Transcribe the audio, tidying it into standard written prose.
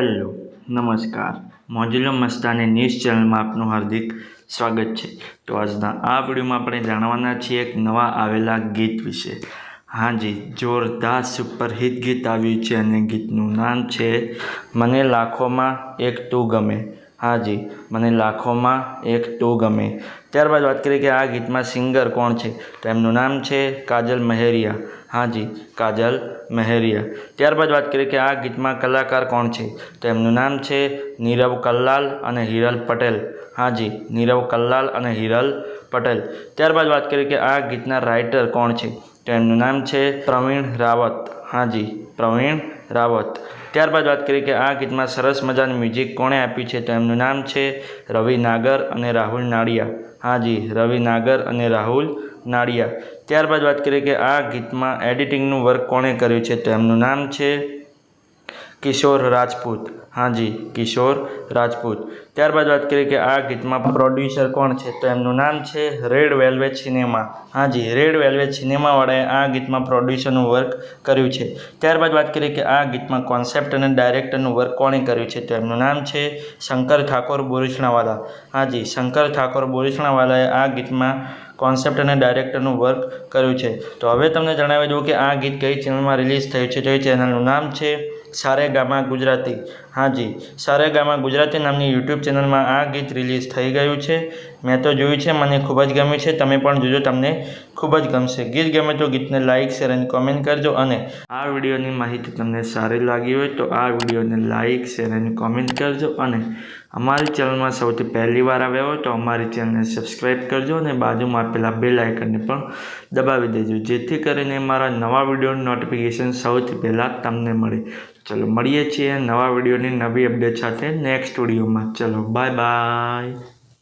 Hello નમસ્કાર મોજુલો Mastani news ચેનલમાં આપનું હાર્દિક સ્વાગત છે। તો આજના આ વિડીયોમાં આપણે જાણવાના છીએ એક નવા આવેલા ગીત વિશે। હાજી, જોરદાર સુપરહિટ ગીત આવ્યું છે અને ગીતનું નામ છે મને લાખોમાં એક તું ગમે। હાજી, મને લાખોમાં એક તું ગમે। ત્યારબાદ વાત કરીએ કે આ ગીતમાં સિંગર કોણ છે, તો એમનું નામ છે કાજલ મહેરિયા। હાજી, કાજલ મહેરિયા। ત્યારબાદ વાત કરીએ કે આ ગીતમાં કલાકાર કોણ છે, તો એમનું નામ છે નીરવ કલ્લાલ અને હિરલ પટેલ। હાજી, નીરવ કલ્લાલ અને હિરલ પટેલ। ત્યારબાદ વાત કરીએ કે આ ગીતના રાઇટર કોણ છે, તો એમનું નામ છે પ્રવીણ રાવત। હાજી, પ્રવીણ રાવત। ત્યારબાદ વાત કરીએ કે આ ગીતમાં સરસ મજાનું મ્યુઝિક કોણે આપ્યું છે, તો એમનું નામ છે રવિ નાગર અને રાહુલ નાડિયા। હાજી, રવિ નાગર અને રાહુલ નાડિયા। ત્યારબાદ વાત કરીએ કે આ ગીતમાં એડિટિંગનું વર્ક કોણે કર્યું છે, તો એમનું નામ છે કિશોર રાજપૂત। હાજી, કિશોર રાજપૂત। ત્યારબાદ વાત કરીએ કે આ ગીતમાં પ્રોડ્યુસર કોણ છે, તો એમનું નામ છે રેડ વેલ્વેટ સિનેમા। હાજી, રેડ વેલ્વેટ સિનેમાવાળાએ આ ગીતમાં પ્રોડ્યુસરનું વર્ક કર્યું છે। ત્યારબાદ વાત કરીએ કે આ ગીતમાં કોન્સેપ્ટ અને ડાયરેક્ટરનું વર્ક કોણે કર્યું છે, તો એમનું નામ છે શંકર ઠાકોર બોરીસણાવાલા। હાજી, શંકર ઠાકોર બોરીસણાવાલાએ આ ગીતમાં કોન્સેપ્ટ અને ડાયરેક્ટરનું વર્ક કર્યું છે। તો હવે તમને જણાવી દઉં કે આ ગીત કઈ ચેનલમાં રિલીઝ થયું છે, તો એ ચેનલનું નામ છે સારેગામા ગુજરાતી। હાજી, સારેગામા ગુજરાતી નામની યુટ્યુબ ચેનલમાં આ ગીત રિલીઝ થઈ ગયું છે। મેં તો જોયું છે, મને ખૂબ જ ગમ્યું છે। તમે પણ જોજો, તમને ખૂબ જ ગમશે। ગીત ગમે તો ગીતને લાઇક શેર અને કોમેન્ટ કરજો અને આ વિડીયોની માહિતી તમને સારી લાગી હોય તો આ વિડીયોને લાઇક શેર અને કોમેન્ટ કરજો અને અમારી ચેનલમાં સૌથી પહેલી વાર આવ્યા હોય તો અમારી ચેનલને સબસ્ક્રાઈબ કરજો અને બાજુમાં આપેલા બેલ આઇકનને પણ દબાવી દેજો, જેથી કરીને મારા નવા વિડીયોની નોટિફિકેશન સૌથી પહેલાં તમને મળે। ચલો મળીએ છીએ નવા વિડીયોની નવી અપડેટ સાથે નેક્સ્ટ વિડીયોમાં। ચલો બાય બાય।